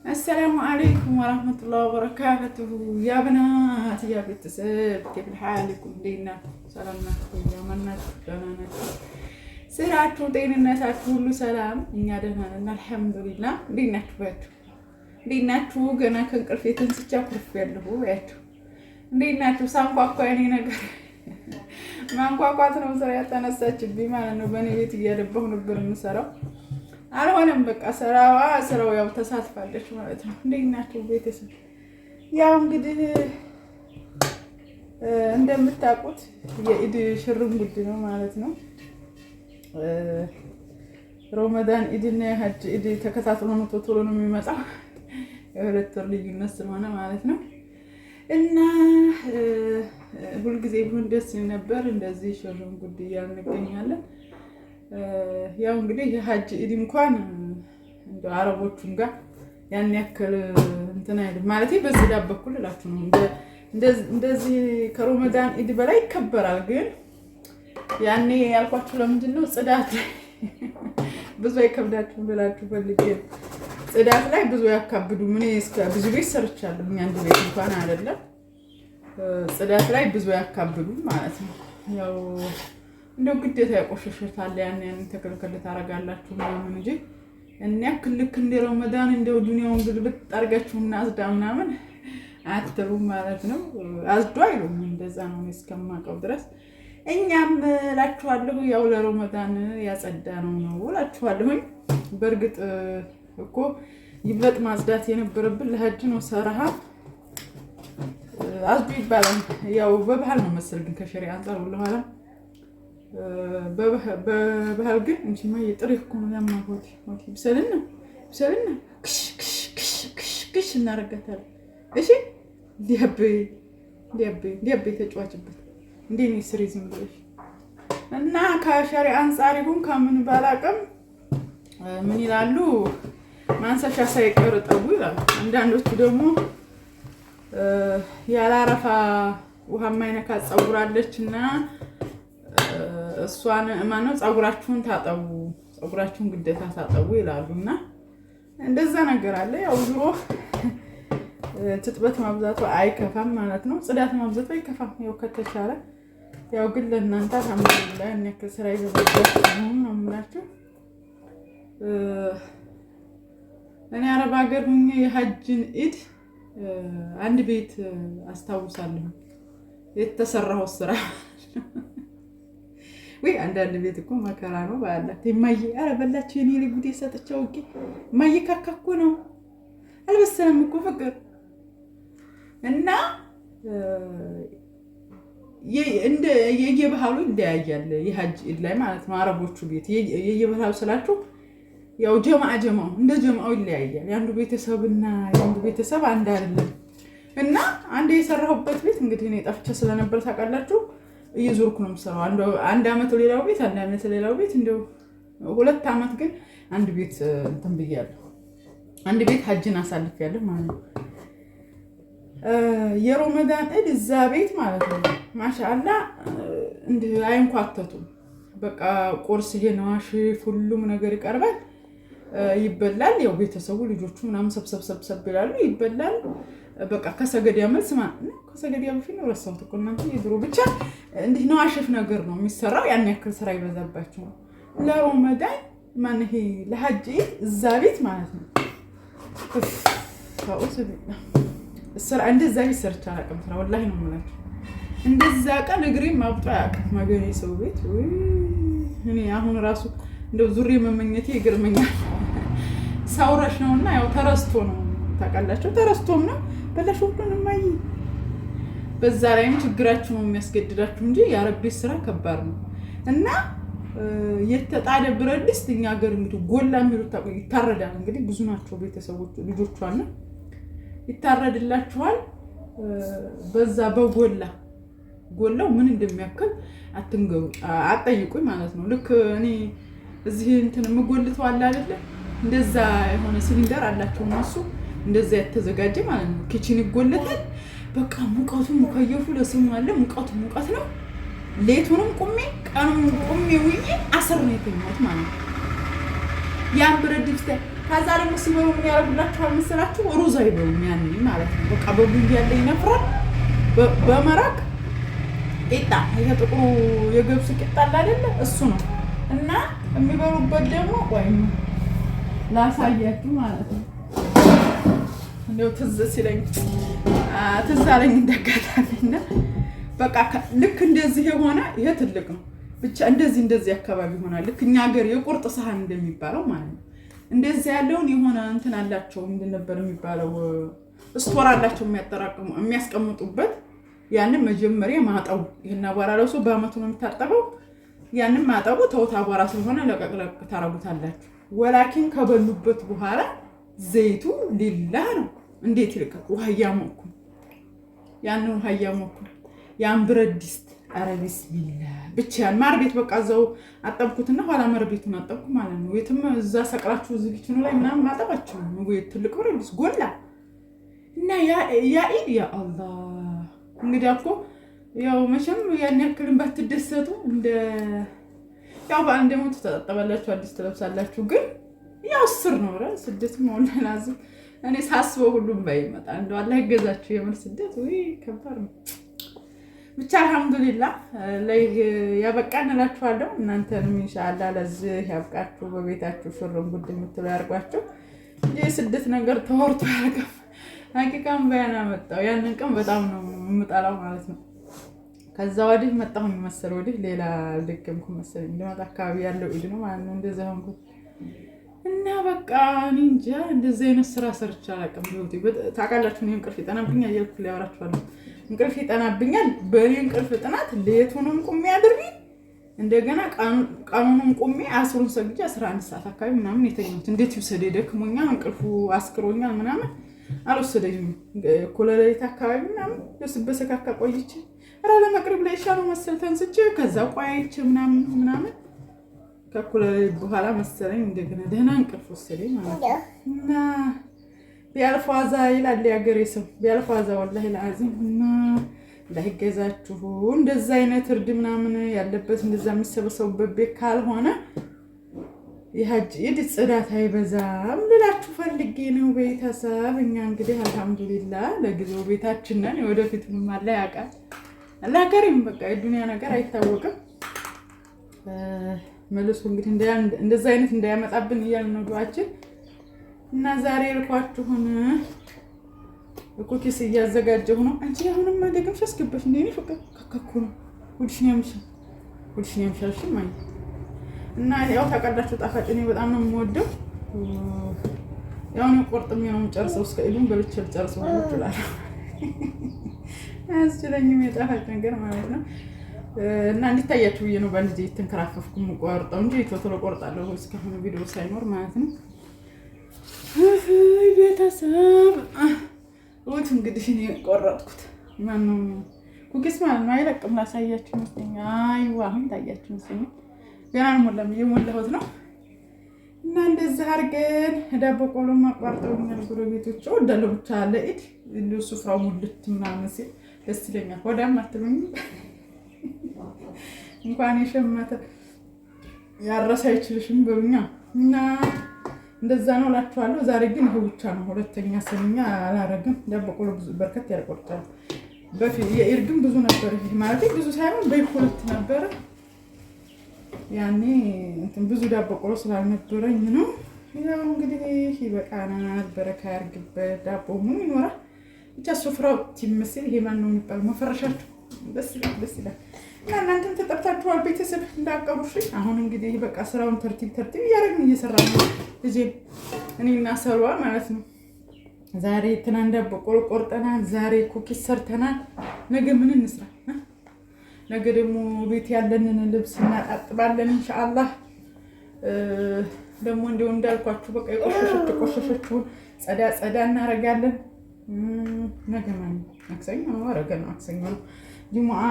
السلام عليكم ورحمة الله وبركاته يا بنات يا بتسب كيف حالكم دينا سلامنا يا منات بنات سرعتو ديننا كله سلام إن دهنا الحمد لله دينا تباتو دينا تو جنا كنقرفي تنسجا كرفي له وياتو دينا تو سانقاقو يعني ነገር ማንቋቋት ነው ስራ ያተነሳችብኝ ማለት ነው በኔ ቤት እያደበሁ ነበር የምሰራው አልሆነም በቃ ስራው ያው ተሳትፋለች ማለት ነው እንደናችሁ ቤተሰብ ያው እንግዲህ እንደምታውቁት የኢድ ሽርም ጉድ ነው ማለት ነው ረመዳን ኢድና ሀጅ ኢድ ተከታትሎ ነው ቶሎ ነው የሚመጣው የሁለት ወር ልዩነት ስለሆነ ማለት ነው እና ሁሉ ጊዜ ቢሆን ደስ ነበር እንደዚህ ሽርም ጉድ ያንገኛለን ያው እንግዲህ የሀጅ ኢድ እንኳን እንደ አረቦቹም ጋር ያን ያክል እንትና አይደል ማለት በዚህ ዳበኩል እላችሁ ነው እንደዚህ ከረመዳን ኢድ በላይ ይከበራል ግን ያኔ ያልኳችሁ ለምንድን ነው ጽዳት ብዙ አይከብዳችሁ ብላችሁ ፈልጌ ጽዳት ላይ ብዙ ያካብዱ ምን እስከ ብዙ ቤት ሰርቻለሁ እኛ አንድ ቤት እንኳን አይደለም ጽዳት ላይ ብዙ ያካብዱ ማለት ነው ያው እንደው ግዴታ ያቆሽሽታል ያን ተከልከለ ታረጋላችሁ ምናምን እንጂ እና ክልክ እንደ ረመዳን እንደው ዱንያውን ግልብጥ አርጋችሁና አዝዳምና ምን አትተው ማለት ነው አዝዶ አይሉም እንደዛ ነው እስከማቀው ድረስ እኛም ላችኋለሁ ያው ለረመዳን ያጸዳ ነው ላችኋለሁ በርግጥ እኮ ይበጥ ማጽዳት የነበረብን ለሀጅ ነው ሰራሃ አዝዱ ይባላል ያው በባህል ነው መሰል ግን ከሸሪዓ አንፃር ወለኋላ በባህል ግን እንጂማ የጥሪፍ እኮ ነው ያማሁት ብሰልና ክሽ እናረጋታለን እሺ ዲያቤ ተጫዋችበት እንዴ ነው ስሪዝም ብለሽ እና ከሸሪዓ አንፃር ይሁን ከምን ባላቀም ምን ይላሉ ማንሳሻ ሳይቀር ጠቡ ይላሉ አንዳንዶቹ ደግሞ ያላረፋ ውሃ ማይነካ ጸጉራለችና እሷን ማነው ጸጉራችሁን ታጠቡ ጸጉራችሁን ግዴታ ታጠቡ ይላሉና እንደዛ ነገር አለ ያው ዙሮ ትጥበት ማብዛቱ አይከፋም ማለት ነው ጽዳት ማብዛቱ አይከፋም ያው ከተቻለ ያው ግን ለእናንተ አልሐምዱሊላህ እነከ ስራ ይዘበታችሁ ነው የምላችሁ እኔ አረብ ሀገር ሆኜ የሀጅን ኢድ አንድ ቤት አስታውሳለሁ የተሰራው ስራ ወይ አንዳንድ ቤት እኮ መከራ ነው ባላት የማይ አረበላችሁ የኔ ልጅ ጉዴ ሰጥቻው እኪ ማይ ካካኩ ነው አልበሰለም እኮ ፍቅር እና እንደ የየባህሉ እንደያያለ የሀጅ ኢድ ላይ ማለት ነው አረቦቹ ቤት የየባህሉ ስላችሁ ያው ጀማዓው እንደ ጀማዓው ይለያያል ያንዱ ቤተሰብና ያንዱ ቤተሰብ አንድ አይደለም እና አንድ የሰራሁበት ቤት እንግዲህ እኔ ጠፍቼ ስለነበር ታውቃላችሁ እየዞርኩ ነው የምሰራው አንድ አመት ሌላው ቤት አንድ አመት ሌላው ቤት እንደው ሁለት አመት ግን አንድ ቤት እንትን ብያለሁ አንድ ቤት ሀጅን አሳልፌያለሁ ማለት ነው የረመዳን ኢድ እዛ ቤት ማለት ነው ማሻአላ እንደ አይንኳተቱ በቃ ቁርስ የነዋሽ ሁሉም ነገር ይቀርባል ይበላል ያው ቤተሰቡ ልጆቹ ምናምን ሰብሰብ ይላሉ ይበላል በቃ ከሰገድ ያመልስ ማለት ነው ከሰገድ ያመልስ ነው ረሳሁት እኮ እናንተ የድሮ ብቻ እንዴ ነው አሽፍ ነገር ነው የሚሰራው ያን ያክል ስራ ይበዛባችሁ ለረመዳን ማን ይሄ ለሀጅ እዛ ቤት ማለት ነው ታውቁት ስራ እንደዛ ይሰርቻ አላውቅም ስራ ወላሂ ነው ማለት እንደዛ ቀን እግሬ ማብጣ ያውቃል ማገኔ ሰው ቤት ወይ እኔ አሁን ራሱ እንደው ዙሪ መመኘቴ ይገርመኛል ሳውራሽ ነውና ያው ተረስቶ ነው ታውቃላችሁ ተረስቶም ነው በላሽ ሁሉንም ማይ በዛ ላይም ችግራችሁ ነው የሚያስገድዳችሁ እንጂ ያረብ ስራ ከባድ ነው እና የተጣደ ብረት ድስት እኛ ሀገር እንግዲህ ጎላ የሚሉት ይታረዳል እንግዲህ ብዙ ናቸው ቤተሰቦቹ ልጆቿና ይታረድላችኋል በዛ ጎላው ምን እንደሚያክል አትንገሩ አጠይቁኝ ማለት ነው ልክ እኔ እዚህ እንትን ምጎልተው አለ አይደለ እንደዛ የሆነ ሲሊንደር አላቸው እነሱ እንደዛ የተዘጋጀ ማለት ነው ኪችን ይጎለታል በቃ ሙቀቱ ሙከየፉ ለስሙ አለ ሙቀቱ ሙቀት ነው ሌቱንም ቁሜ ቀኑን ቁሜ ውዬ አስር ነው የተኛሁት ማለት ነው ያን ብረት ድስት ከዛ ደግሞ ሲበሉ ምን ያደርጉላችኋል መሰላችሁ? ሩዝ አይበሉም ያኔ ማለት ነው። በቃ በቡንዲ ያለ ይነፍራል በመራቅ ቂጣ፣ ይሄ ጥቁሩ የገብሱ ቂጣ አለ አይደለ? እሱ ነው እና የሚበሉበት ደግሞ ወይም ላሳያችሁ ማለት ነው። እንደው ትዝ ሲለኝ ትዝ አለኝ እንደጋታለኝና በቃ ልክ እንደዚህ የሆነ ይሄ ትልቅ ነው ብቻ እንደዚህ አካባቢ ይሆናል። ልክ እኛ ሀገር የቁርጥ ሰሃን እንደሚባለው ማለት ነው። እንደዚህ ያለውን የሆነ እንትን አላቸው ምንድን ነበር የሚባለው ስቶር አላቸው የሚያስቀምጡበት። ያንን መጀመሪያ ማጠቡ ይሄን አቧራ ለብሶ በአመቱ ነው የሚታጠበው። ያንን ማጠቡ ተውት አቧራ ስለሆነ ለቀቅለቅ ታረጉታላችሁ። ወላኪን ከበሉበት በኋላ ዘይቱ ሌላ ነው። እንዴት ይልቀቅ? ውሃ እያሞኩ ያንን ውሃ እያሞኩ ያን ብረት ድስት ኧረ ቢስሚላህ ብቻ ያን ማር ቤት በቃ እዛው አጠብኩትና ኋላ ማር ቤቱን አጠብኩ ማለት ነው። የትም እዛ ሰቅላችሁ እዚህ ኪችኑ ላይ ምናምን ማጠባችሁ ነው ወይ ትልቅ ብረት ድስት ጎላ እና ያ ኢድ ያ አላህ እንግዲህ እኮ ያው መቼም ያን ያክልን ባትደሰቱ እንደ ያው በአንድ ደግሞ ተጣጣባላችሁ አዲስ ትለብሳላችሁ። ግን ያው ስር ነው ረ ስደት ነው ለላዝ እኔ ሳስበው ሁሉም ባይመጣ እንደው አላህ ይገዛችሁ። የምር ስደት ወይ ከባድ ነው። ብቻ አልሐምዱሊላህ ላይ ያበቃን እላችኋለሁ። እናንተንም ኢንሻአላህ ለዚህ ያብቃችሁ። በቤታችሁ ሽርም ጉድ የምትሉ ያርጓችሁ። የስደት ነገር ተወርቶ ያልቀም ሀቂቃም ባያና መጣው ያንን ቀን በጣም ነው የምጠላው ማለት ነው። ከዛ ወዲህ መጣሁ መሰል ወዲህ ሌላ ልክም መሰለኝ እንደማታ አካባቢ ያለው ኢድ ነው ማለት ነው። እንደዛ ሆንኩ እና በቃ እኔ እንጃ እንደዚህ አይነት ስራ ሰርቼ አላውቅም በህይወቴ። ታውቃላችሁ እኔ እንቅልፍ ይጠናብኛል እያልኩ ሊያወራችኋለሁ። እንቅልፍ ይጠናብኛል። በእኔ እንቅልፍ ጥናት ሌቱንም ቁሜ አድርጌ እንደገና ቀኑንም ቁሜ አስሩን ሰግጄ 11 ሰዓት አካባቢ ምናምን የተኛሁት። እንዴት ይውሰደኝ ደክሞኛል፣ እንቅልፉ አስክሮኛል ምናምን አልወሰደኝም። እኩለ ሌሊት አካባቢ ምናምን በሰካካ ቆይቼ ኧረ ለመቅረብ ላይ ሻለው መሰል ተንስቼ ከዛ ቆይቼ ምናምን ከእኩለ ሌሊት በኋላ መሰለኝ እንደገና ደህና እንቅልፍ ወሰደኝ ማለት ነው። እና ቢያልፍ ዋዛ ይላል የአገሬ ሰው፣ ቢያልፍ ዋዛ ወላሂ ለአዚም። እና እንዳይገዛችሁ እንደዛ አይነት እርድ ምናምን ያለበት እንደዛ የሚሰበሰቡበት ቤት ካልሆነ የሀጅ ኢድ ጽዳት አይበዛም ልላችሁ ፈልጌ ነው ቤተሰብ። እኛ እንግዲህ አልሐምዱሊላህ ለጊዜው ቤታችን ነን። ወደፊትም አላህ ያውቃል። አላህ ከሪም በቃ የዱንያ ነገር አይታወቅም። መልሶ እንግዲህ እንደዛ አይነት እንዳያመጣብን እያልን ነው ዱዓችን። እና ዛሬ ልኳችሁን ኩኪስ እያዘጋጀሁ ነው። አንቺ አሁንም ደግምሽ አስገባሽ እንዴ? ነው ፍቅር ከከኩ ነው ሁልሽን ያምሻልሽ ማለት እና ያው ታውቃላችሁ ጣፋጭ እኔ በጣም ነው የምወደው። ያው ነው ቆርጥሜ ነው የምጨርሰው። እስከ ኢዱን በልቼ ልጨርሰው ነው ይችላል። አያስችለኝም የጣፋጭ ነገር ማለት ነው። እና እንዲታያችሁ ብዬ ነው በእንደዚህ የተንከራፈፍኩ የምቆርጠው እንጂ ቶሎ ቆርጣለሁ እስካሁን ቪዲዮ ሳይኖር ማለት ነው። ቤተሰብ ወት እንግዲህ እኔ ቆረጥኩት። ማነው ኩኪስ ማለት ነው። አይለቅም ላሳያችሁ መስለኛል። አይዋ አሁን ታያችሁ መስለኛል። ገና አልሞላም እየሞላሁት ነው። እና እንደዚህ አድርገን ዳቦ ቆሎ ማቋርጠውኛል ጎረቤቶች። ወዳለው ብቻ ለኢድ እንደው ሱፍራው ሙልት ምናምን ሲል ደስ ይለኛል። ወዳም አትሉኝ እንኳን የሸመተ ያረሳ አይችልሽም በሉኛ። እና እንደዛ ነው እላችኋለሁ። ዛሬ ግን ይሄ ብቻ ነው። ሁለተኛ ሰኞኛ አላረግም። ዳቦ ቆሎ ብዙ በርከት ያቆርጣል። በፊት የኢድ ግን ብዙ ነበር። ይሄ ማለት ብዙ ሳይሆን በሁለት ነበር። ያኔ እንትን ብዙ ዳቦ ቆሎ ስላልነበረኝ ነው። ያው እንግዲህ ይበቃናል። በረካ ያርግበት። ዳቦ ምን ይኖራል ብቻ ሱፍራው ትመስል። ይሄ ማን ነው የሚባለው መፈረሻችሁ ደስ ይላል። እና እናንተም ተጠርታችኋል ቤተሰብ እንዳቀሩሽ። አሁን እንግዲህ በቃ ስራውን ተርቲብ እያደረግን እየሰራን ነው ልጄ እኔና ሰሯ ማለት ነው። ዛሬ ትናንት ዳቦ ቆሎ ቆርጠናል። ዛሬ ኩኪስ ሰርተናል። ነገ ምን እንስራ? ነገ ደግሞ ቤት ያለንን ልብስ እናጣጥባለን ኢንሻአላህ። ደግሞ እንደው እንዳልኳችሁ በቃ የቆሸሸችውን ጸዳ እናረጋለን። ነገ ማለት ማክሰኞ ነው። አረገ ነው ማክሰኞ ነው። ጁሙአ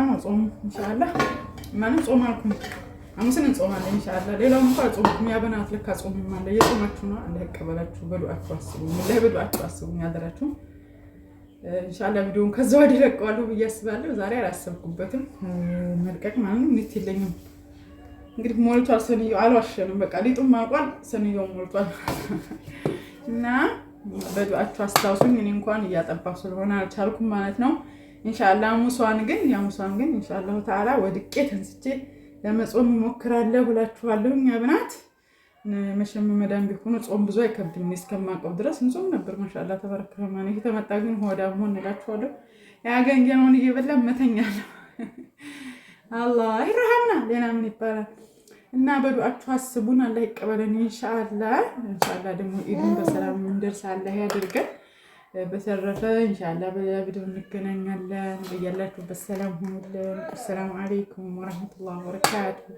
ነው ጾም ኢንሻአላህ። ማንም ጾም አልኩም ሐሙስን እንጾማለን ኢንሻአላህ። ሌላውም እንኳን ጾም ያበናት ለካ ጾም ማለት የጾማችሁ ነው። አላህ ይቀበላችሁ። በዱዓችሁ አስቡኝ። በዱዓችሁ አስቡኝ ያደራችሁ ኢንሻአላህ። ቪዲዮውን ከዛው ወዲህ ለቀዋለሁ ብዬ አስባለሁ። ዛሬ አላሰብኩበትም መልቀቅ ማለት ነው። እንዴት የለኝም እንግዲህ ሞልቷል ሰንየው፣ አልዋሸንም። በቃ ሊጡም አልቋል፣ ሰንየው ሞልቷል። እና በዱዓችሁ አስታውሱኝ። እኔ እንኳን እያጠባሁ ስለሆነ አልቻልኩም ማለት ነው። ኢንሻአላህ ሙሷን ግን ኢንሻአላህ ተዓላ ወድቄ ተንስቼ ለመጾም እሞክራለሁ እላችኋለሁ። እኛ ብናት መቼም መዳም ቢሆኑ ጾም ብዙ አይከብድም። እስከማውቀው ድረስ እንጾም ነበር። ማሻአላህ ተባረከ ረህማን። እየተመጣ ግን ሆዳም ሆን እላችኋለሁ። ያገኘነውን እየበላ መተኛለሁ። አላህ ይርሐምና፣ ሌላ ምን ይባላል? እና በዱዓችሁ አስቡን። አላህ ይቀበለን ኢንሻአላህ። ደግሞ ኢድን በሰላም እንደርስ አላህ ያድርገን። በተረፈ ኢንሻአላህ በሌላ ቪዲዮ እንገናኛለን። በያላችሁበት ሰላም ሁኑልን። አሰላሙ አለይኩም ወራህመቱላሂ ወበረካቱሁ።